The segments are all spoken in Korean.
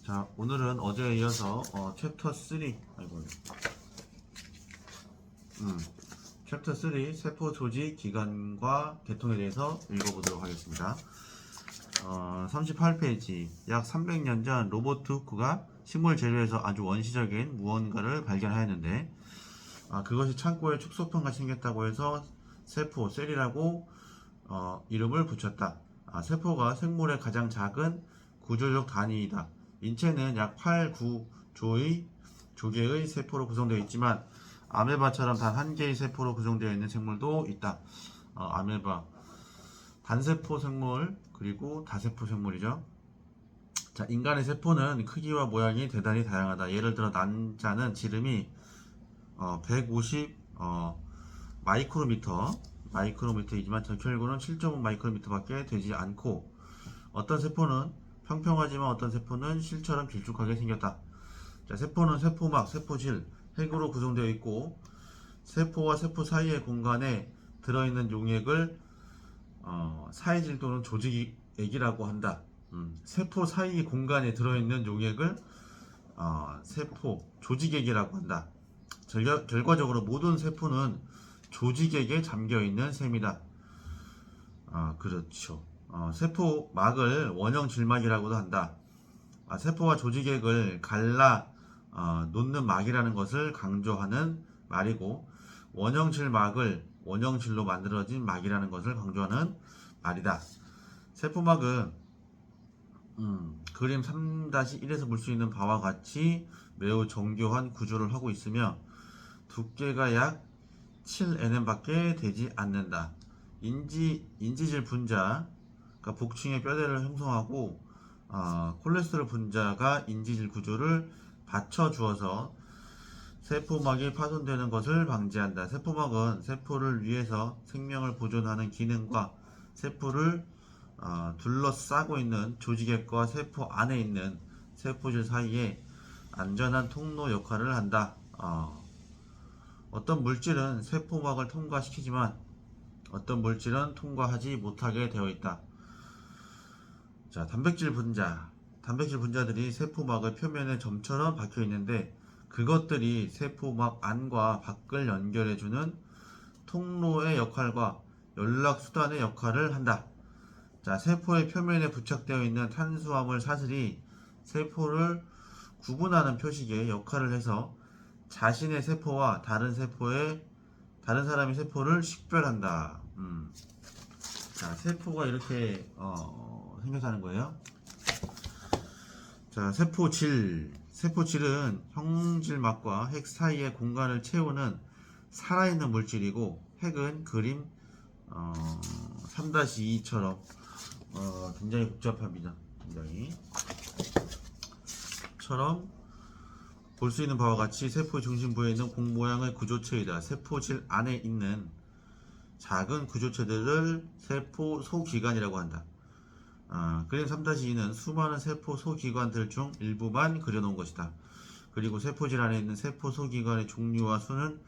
자, 오늘은 어제에 이어서 챕터 3, 챕터 3 세포 조직 기관과 계통에 대해서 읽어보도록 하겠습니다. 38페이지. 약 300년 전 로버트 후크가 식물 재료에서 아주 원시적인 무언가를 발견하였는데 그것이 창고에 축소판같이 생겼다고 해서 세포, 셀이라고 이름을 붙였다. 세포가 생물의 가장 작은 구조적 단위이다. 인체는 약 8, 9조개의 세포로 구성되어 있지만 아메바처럼 단 한 개의 세포로 구성되어 있는 생물도 있다. 아메바, 단세포 생물, 그리고 다세포 생물이죠. 자, 인간의 세포는 크기와 모양이 대단히 다양하다. 예를 들어 난자는 지름이 150 마이크로미터이지만 적혈구는 7.5 마이크로미터밖에 되지 않고, 어떤 세포는 평평하지만 어떤 세포는 실처럼 길쭉하게 생겼다. 자, 세포는 세포막, 세포질, 핵으로 구성되어 있고, 세포와 세포 사이의 공간에 들어있는 용액을 사이질 또는 조직액이라고 한다. 세포 사이 공간에 들어있는 용액을 세포 조직액이라고 한다. 결과적으로 모든 세포는 조직액에 잠겨있는 셈이다. 그렇죠. 세포막을 원형질막이라고도 한다. 세포와 조직액을 갈라 놓는 막이라는 것을 강조하는 말이고, 원형질막을 원형질로 만들어진 막이라는 것을 강조하는 말이다. 세포막은 그림 3-1에서 볼 수 있는 바와 같이 매우 정교한 구조를 하고 있으며 두께가 약 7nm 밖에 되지 않는다. 인지질 분자, 그러니까 복층의 뼈대를 형성하고 콜레스테롤 분자가 인지질 구조를 받쳐주어서 세포막이 파손되는 것을 방지한다. 세포막은 세포를 위해서 생명을 보존하는 기능과 세포를 둘러싸고 있는 조직액과 세포 안에 있는 세포질 사이에 안전한 통로 역할을 한다. 어떤 물질은 세포막을 통과시키지만 어떤 물질은 통과하지 못하게 되어 있다. 자, 단백질 분자들이 세포막의 표면에 점처럼 박혀 있는데 그것들이 세포막 안과 밖을 연결해주는 통로의 역할과 연락수단의 역할을 한다. 자, 세포의 표면에 부착되어 있는 탄수화물 사슬이 세포를 구분하는 표식의 역할을 해서 자신의 세포와 다른 사람의 세포를 식별한다. 자, 세포가 이렇게 생겨사는 거예요. 자, 세포질은 형질막과 핵 사이의 공간을 채우는 살아있는 물질이고, 핵은 그림 3-2처럼 굉장히 복잡합니다. 볼 수 있는 바와 같이 세포 중심부에 있는 공 모양의 구조체이다. 세포질 안에 있는 작은 구조체들을 세포 소기관이라고 한다. 그림 3-2는 수많은 세포 소기관들 중 일부만 그려놓은 것이다. 그리고 세포질 안에 있는 세포 소기관의 종류와 수는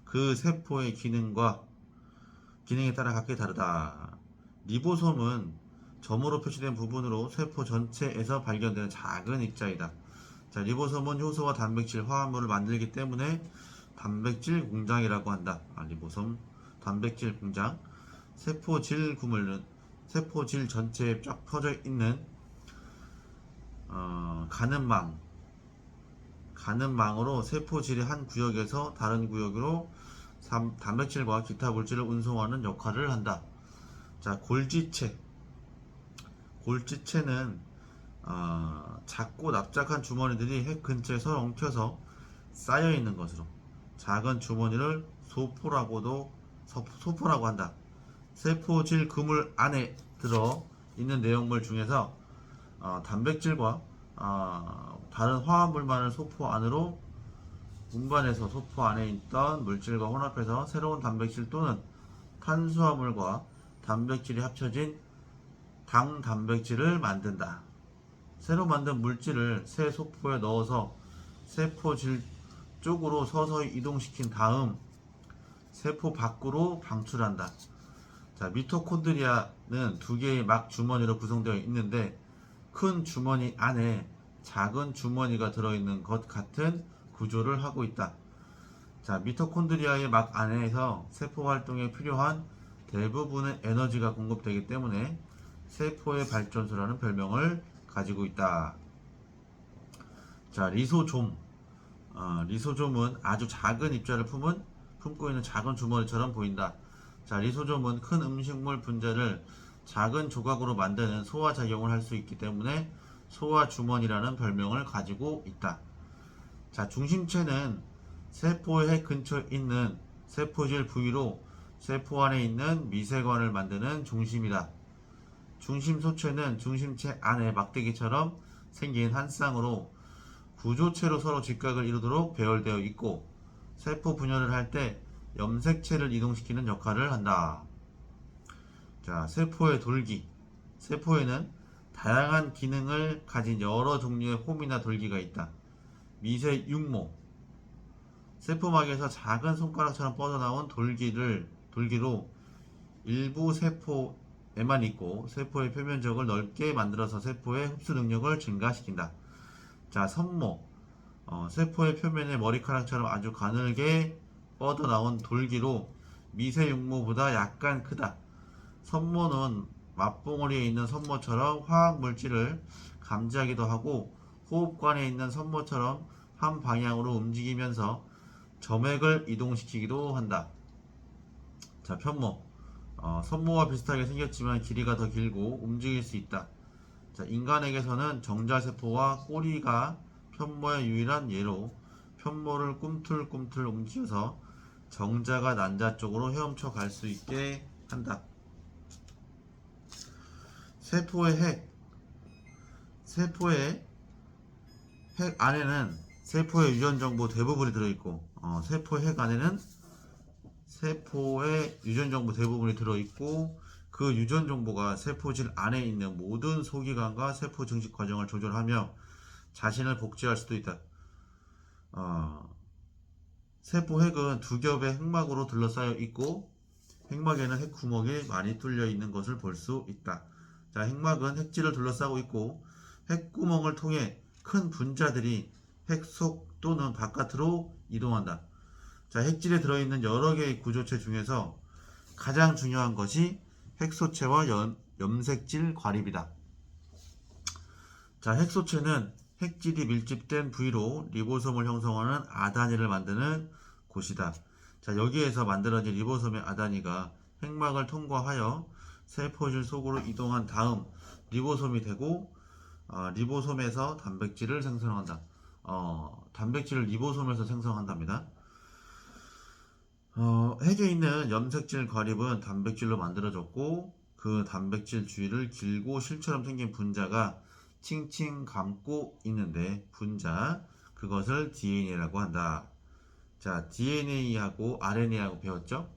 그 세포의 기능에 따라 각기 다르다. 리보솜은 점으로 표시된 부분으로 세포 전체에서 발견되는 작은 입자이다. 자, 리보솜은 효소와 단백질, 화합물을 만들기 때문에 단백질 공장이라고 한다. 리보솜, 단백질 공장. 세포질 구물은 세포질 전체에 쫙 퍼져 있는 가는망으로 세포질의 한 구역에서 다른 구역으로 단백질과 기타 물질을 운송하는 역할을 한다. 자, 골지체는 작고 납작한 주머니들이 핵 근처에 서로 엉켜서 쌓여 있는 것으로 작은 주머니를 소포라고 한다. 세포질 그물 안에 들어 있는 내용물 중에서 단백질과 다른 화합물만을 소포 안으로 운반해서 소포 안에 있던 물질과 혼합해서 새로운 단백질 또는 탄수화물과 단백질이 합쳐진 당단백질을 만든다. 새로 만든 물질을 새 소포에 넣어서 세포질 쪽으로 서서히 이동시킨 다음 세포 밖으로 방출한다. 자, 미토콘드리아는 두 개의 막 주머니로 구성되어 있는데 큰 주머니 안에 작은 주머니가 들어있는 것 같은 구조를 하고 있다. 자, 미토콘드리아의 막 안에서 세포 활동에 필요한 대부분의 에너지가 공급되기 때문에 세포의 발전소라는 별명을 가지고 있다. 자, 리소좀. 리소좀은 아주 작은 입자를 품고 있는 작은 주머니처럼 보인다. 자, 리소좀은 큰 음식물 분자를 작은 조각으로 만드는 소화작용을 할 수 있기 때문에 소화주머니라는 별명을 가지고 있다. 자, 중심체는 세포의 핵 근처에 있는 세포질 부위로 세포 안에 있는 미세관을 만드는 중심이다. 중심 소체는 중심체 안에 막대기처럼 생긴 한 쌍으로 구조체로 서로 직각을 이루도록 배열되어 있고 세포 분열을 할 때 염색체를 이동시키는 역할을 한다. 자, 세포의 돌기. 세포에는 다양한 기능을 가진 여러 종류의 홈이나 돌기가 있다. 미세 육모. 세포막에서 작은 손가락처럼 뻗어나온 돌기로 일부 세포에만 있고 세포의 표면적을 넓게 만들어서 세포의 흡수 능력을 증가시킨다. 자, 선모. 세포의 표면에 머리카락처럼 아주 가늘게 뻗어나온 돌기로 미세 육모보다 약간 크다. 선모는 맛봉우리에 있는 선모처럼 화학 물질을 감지하기도 하고 호흡관에 있는 선모처럼 한 방향으로 움직이면서 점액을 이동시키기도 한다. 자, 편모. 선모와 비슷하게 생겼지만 길이가 더 길고 움직일 수 있다. 자, 인간에게서는 정자세포와 꼬리가 편모의 유일한 예로 편모를 꿈틀꿈틀 움직여서 정자가 난자 쪽으로 헤엄쳐 갈 수 있게 한다. 세포의 핵. 세포의 핵 안에는 세포의 유전 정보 대부분이 들어있고, 세포의 핵 안에는 세포의 유전 정보 대부분이 들어있고, 그 유전 정보가 세포질 안에 있는 모든 소기관과 세포 증식 과정을 조절하며 자신을 복제할 수도 있다. 세포 핵은 두 겹의 핵막으로 둘러싸여 있고 핵막에는 핵 구멍이 많이 뚫려 있는 것을 볼 수 있다. 자, 핵막은 핵질을 둘러싸고 있고 핵구멍을 통해 큰 분자들이 핵 속 또는 바깥으로 이동한다. 자, 핵질에 들어있는 여러 개의 구조체 중에서 가장 중요한 것이 핵소체와 염색질 과립이다. 자, 핵소체는 핵질이 밀집된 부위로 리보솜을 형성하는 아다니를 만드는 곳이다. 자, 여기에서 만들어진 리보솜의 아다니가 핵막을 통과하여 세포질 속으로 이동한 다음 리보솜이 되고 리보솜에서 단백질을 생성한다. 단백질을 리보솜에서 생성한답니다. 핵에 있는 염색질 과립은 단백질로 만들어졌고 그 단백질 주위를 길고 실처럼 생긴 분자가 칭칭 감고 있는데 분자, 그것을 DNA라고 한다. 자, DNA하고 RNA하고 배웠죠?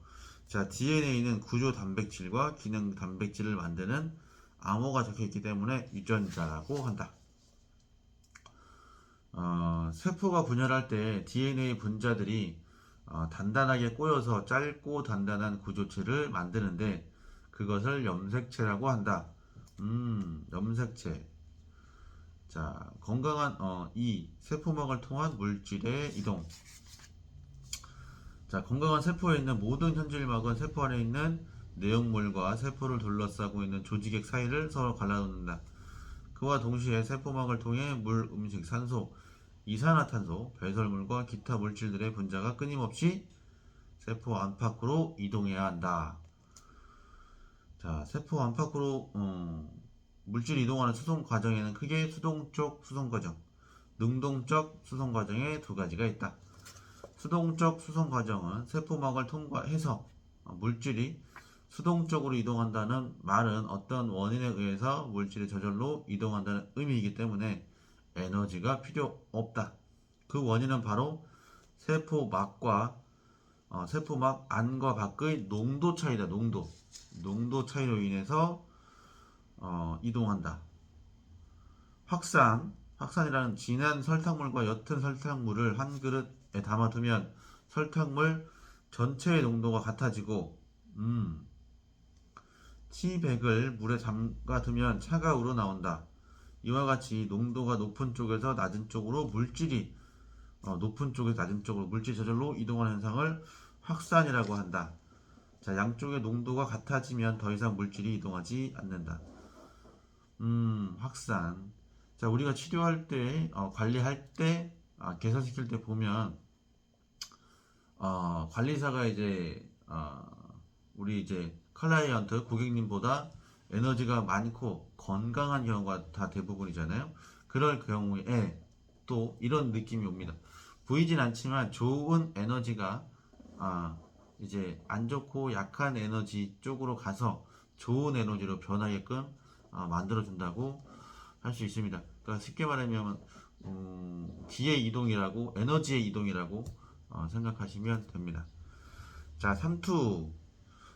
자, DNA는 구조 단백질과 기능 단백질을 만드는 암호가 적혀있기 때문에 유전자라고 한다. 세포가 분열할 때 DNA 분자들이 단단하게 꼬여서 짧고 단단한 구조체를 만드는데 그것을 염색체라고 한다. 염색체. 자, 건강한 세포막을 통한 물질의 이동. 자, 건강한 세포에 있는 모든 현질막은 세포 안에 있는 내용물과 세포를 둘러싸고 있는 조직액 사이를 서로 갈라놓는다. 그와 동시에 세포막을 통해 물, 음식, 산소, 이산화탄소, 배설물과 기타 물질들의 분자가 끊임없이 세포 안팎으로 이동해야 한다. 자, 세포 안팎으로 물질이 이동하는 수송 과정에는 크게 수동적 수송 과정, 능동적 수송 과정의 두 가지가 있다. 수동적 수송 과정은 세포막을 통과해서 물질이 수동적으로 이동한다는 말은 어떤 원인에 의해서 물질이 저절로 이동한다는 의미이기 때문에 에너지가 필요 없다. 그 원인은 바로 세포막 안과 밖의 농도 차이다. 농도 차이로 인해서 이동한다. 확산이라는 진한 설탕물과 옅은 설탕물을 한 그릇에 담아두면 설탕물 전체의 농도가 같아지고 티백을 물에 담가두면 차가 우러나온다. 이와 같이 농도가 높은 쪽에서 낮은 쪽으로 물질이 높은 쪽에서 낮은 쪽으로 물질 저절로 이동하는 현상을 확산이라고 한다. 자, 양쪽의 농도가 같아지면 더 이상 물질이 이동하지 않는다. 확산. 자, 우리가 치료할 때, 관리할 때, 개선시킬 때 보면, 관리사가 이제, 우리 이제 클라이언트, 고객님보다 에너지가 많고 건강한 경우가 다 대부분이잖아요. 그럴 경우에 또 이런 느낌이 옵니다. 보이진 않지만 좋은 에너지가, 이제 안 좋고 약한 에너지 쪽으로 가서 좋은 에너지로 변하게끔 만들어준다고 할 수 있습니다. 그러니까 쉽게 말하면 기의 이동이라고 에너지의 이동이라고 생각하시면 됩니다. 자, 3투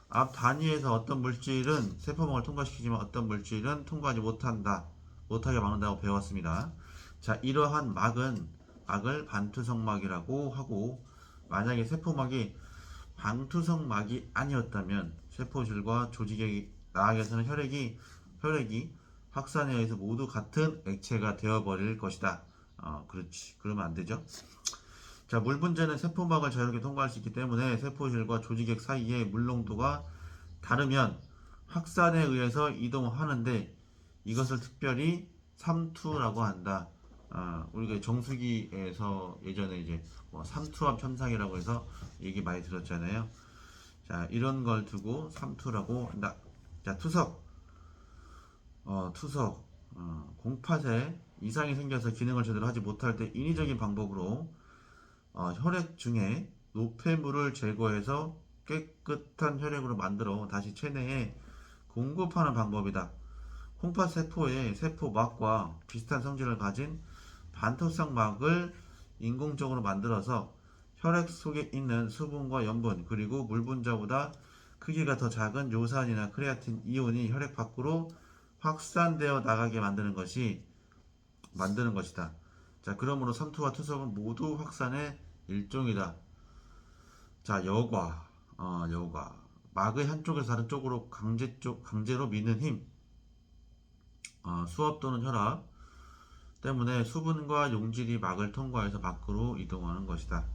앞 단위에서 어떤 물질은 세포막을 통과시키지만 어떤 물질은 통과하지 못하게 막는다고 배웠습니다. 자, 이러한 막을 반투성막이라고 하고, 만약에 세포막이 방투성막이 아니었다면 세포질과 조직에 나아가서는 혈액이 확산에 의해서 모두 같은 액체가 되어버릴 것이다. 그렇지. 그러면 안 되죠. 자, 물 분자는 세포막을 자유롭게 통과할 수 있기 때문에 세포질과 조직액 사이의 물 농도가 다르면 확산에 의해서 이동하는데 이것을 특별히 삼투라고 한다. 우리가 정수기에서 예전에 이제 삼투압 현상이라고 해서 얘기 많이 들었잖아요. 자, 이런 걸 두고 삼투라고 한다. 자, 투석. 공팥에 이상이 생겨서 기능을 제대로 하지 못할 때 인위적인 방법으로 혈액 중에 노폐물을 제거해서 깨끗한 혈액으로 만들어 다시 체내에 공급하는 방법이다. 콩팥 세포의 세포막과 비슷한 성질을 가진 반토성 막을 인공적으로 만들어서 혈액 속에 있는 수분과 염분 그리고 물 분자보다 크기가 더 작은 요산이나 크레아틴 이온이 혈액 밖으로 확산되어 나가게 만드는 것이다. 자, 그러므로 삼투와 투석은 모두 확산의 일종이다. 자, 여과. 막의 한쪽에서 다른 쪽으로 강제로 미는 힘. 수압 또는 혈압 때문에 수분과 용질이 막을 통과해서 밖으로 이동하는 것이다.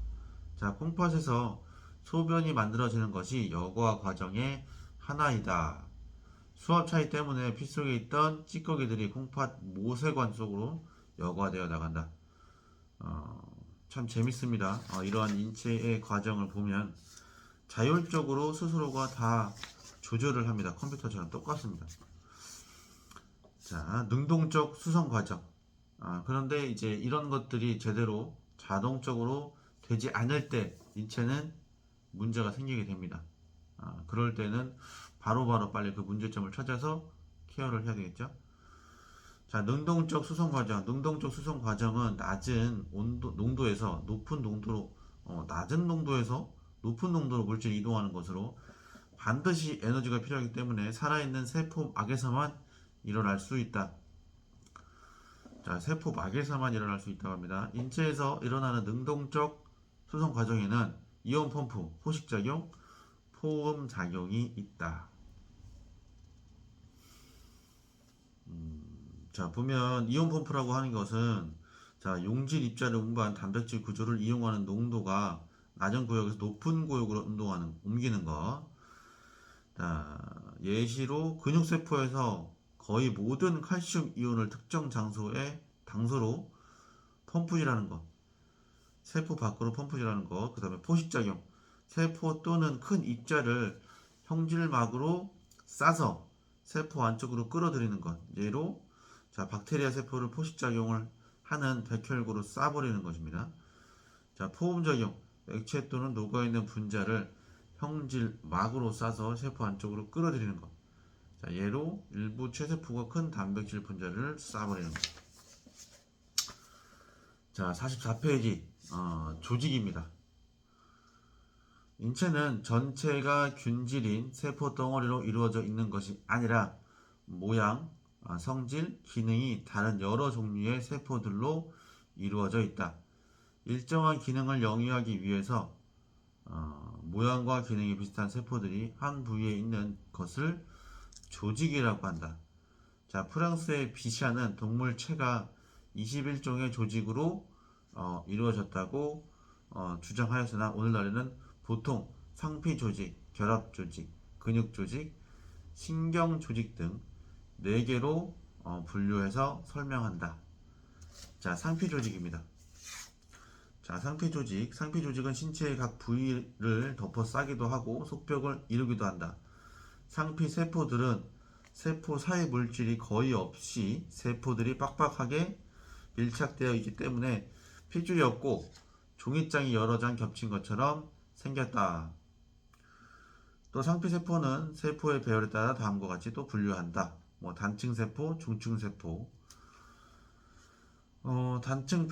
자, 콩팥에서 소변이 만들어지는 것이 여과 과정의 하나이다. 수압 차이 때문에 피 속에 있던 찌꺼기들이 콩팥 모세관 속으로 여과되어 나간다. 참 재밌습니다. 이러한 인체의 과정을 보면 자율적으로 스스로가 다 조절을 합니다. 컴퓨터처럼 똑같습니다. 자, 능동적 수성 과정. 그런데 이제 이런 것들이 제대로 자동적으로 되지 않을 때 인체는 문제가 생기게 됩니다. 그럴 때는 바로바로 빨리 그 문제점을 찾아서 케어를 해야 되겠죠. 자, 능동적 수성 과정. 능동적 수성 과정은 낮은 농도에서 높은 농도로 높은 농도로 물질이 이동하는 것으로 반드시 에너지가 필요하기 때문에 살아있는 세포막에서만 일어날 수 있다. 자, 세포막에서만 일어날 수 있다고 합니다. 인체에서 일어나는 능동적 수성 과정에는 이온 펌프, 포식작용, 포음작용이 있다. 자, 보면 이온 펌프라고 하는 것은 자, 용질 입자를 운반 단백질 구조를 이용하는 농도가 낮은 구역에서 높은 구역으로 옮기는 것. 자, 예시로 근육세포에서 거의 모든 칼슘 이온을 특정 당소로 펌프질하는 것. 세포 밖으로 펌프질하는 것. 그 다음에 포식작용. 세포 또는 큰 입자를 형질막으로 싸서 세포 안쪽으로 끌어들이는 것. 예로 자, 박테리아 세포를 포식작용을 하는 백혈구로 쏴버리는 것입니다. 자, 포음작용. 액체 또는 녹아있는 분자를 형질막으로 싸서 세포 안쪽으로 끌어들이는 것. 자, 예로 일부 체세포가 큰 단백질 분자를 쏴버리는 것. 자, 44페이지 조직입니다. 인체는 전체가 균질인 세포 덩어리로 이루어져 있는 것이 아니라 모양, 성질, 기능이 다른 여러 종류의 세포들로 이루어져 있다. 일정한 기능을 영위하기 위해서 모양과 기능이 비슷한 세포들이 한 부위에 있는 것을 조직이라고 한다. 자, 프랑스의 비샤는 동물체가 21종의 조직으로 이루어졌다고 주장하였으나 오늘날에는 보통 상피 조직, 결합 조직, 근육 조직, 신경 조직 등 4개로 분류해서 설명한다. 자, 상피 조직입니다. 자, 상피 조직. 상피 조직은 신체의 각 부위를 덮어 싸기도 하고 속벽을 이루기도 한다. 상피 세포들은 세포 사이 물질이 거의 없이 세포들이 빡빡하게 밀착되어 있기 때문에 핏줄이 없고 종이장이 여러 장 겹친 것처럼 생겼다. 또 상피세포는 세포의 배열에 따라 다음과 같이 또 분류한다. 단층세포, 중층세포. 단층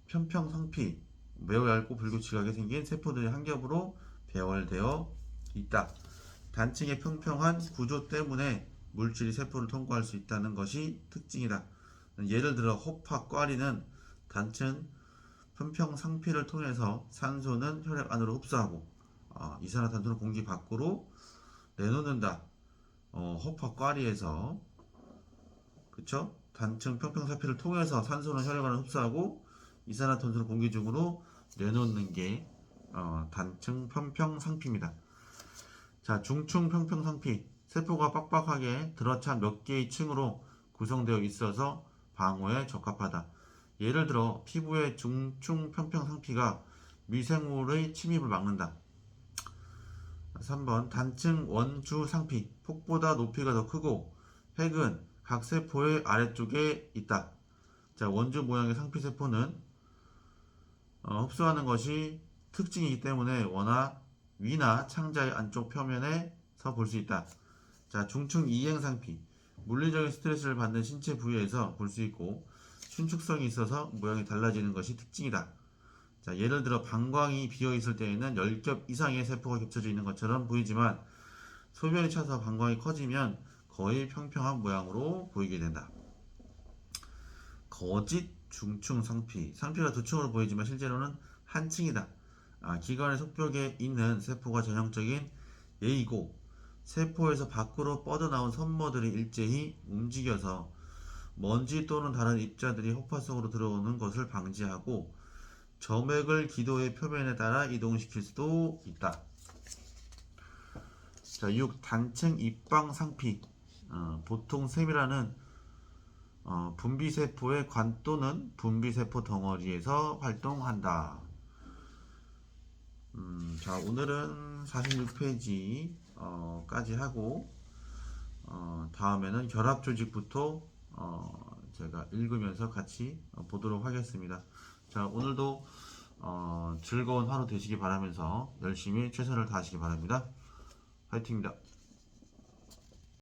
편평 상피, 매우 얇고 불규칙하게 생긴 세포들이 한 겹으로 배열되어 있다. 단층의 평평한 구조 때문에 물질이 세포를 통과할 수 있다는 것이 특징이다. 예를 들어 호파 꽈리는 단층 편평 상피를 통해서 산소는 혈액 안으로 흡수하고 이산화탄소는 공기 밖으로 내놓는다. 호파 꽈리에서 그쵸? 단층 평평 상피를 통해서 산소는 혈액 안으로 흡수하고 이산화탄소는 공기 중으로 내놓는 게 단층 편평 상피입니다. 자, 중층 평평 상피. 세포가 빡빡하게 들어찬 몇 개의 층으로 구성되어 있어서 방호에 적합하다. 예를 들어 피부의 중층 편평 상피가 미생물의 침입을 막는다. 3번 단층 원주 상피. 폭보다 높이가 더 크고 핵은 각 세포의 아래쪽에 있다. 자, 원주 모양의 상피 세포는 흡수하는 것이 특징이기 때문에 워낙 위나 창자의 안쪽 표면에서 볼 수 있다. 자, 중층 이행 상피. 물리적인 스트레스를 받는 신체 부위에서 볼 수 있고 신축성이 있어서 모양이 달라지는 것이 특징이다. 자, 예를 들어 방광이 비어 있을 때에는 10겹 이상의 세포가 겹쳐져 있는 것처럼 보이지만 소변이 차서 방광이 커지면 거의 평평한 모양으로 보이게 된다. 거짓 중층 상피. 상피가 두 층으로 보이지만 실제로는 한 층이다. 기관의 속벽에 있는 세포가 전형적인 예이고 세포에서 밖으로 뻗어나온 섬모들이 일제히 움직여서 먼지 또는 다른 입자들이 호파 속으로 들어오는 것을 방지하고 점액을 기도의 표면에 따라 이동시킬 수도 있다. 자, 6. 단층 입방 상피. 보통 세밀하는 분비세포의 관 또는 분비세포 덩어리에서 활동한다. 자, 오늘은 46페이지 까지 하고 다음에는 결합조직부터 제가 읽으면서 같이 보도록 하겠습니다. 자, 오늘도 즐거운 하루 되시기 바라면서 열심히 최선을 다하시기 바랍니다. 화이팅입니다.